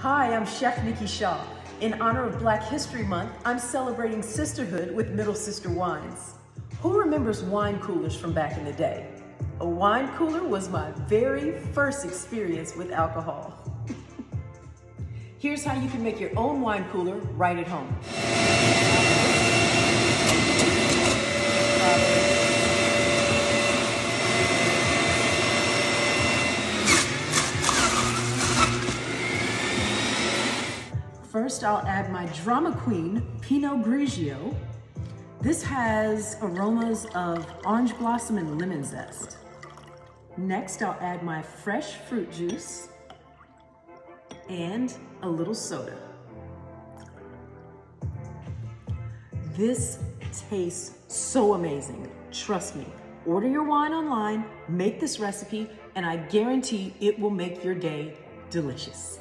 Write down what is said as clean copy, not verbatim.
Hi, I'm Chef Nikki Shaw. In honor of Black History Month, I'm celebrating sisterhood with Middle Sister Wines. Who remembers wine coolers from back in the day? A wine cooler was my very first experience with alcohol. Here's how you can make your own wine cooler right at home. First, I'll add my drama queen, Pinot Grigio. This has aromas of orange blossom and lemon zest. Next, I'll add my fresh fruit juice and a little soda. This tastes so amazing. Trust me. Order your wine online, make this recipe, and I guarantee it will make your day delicious.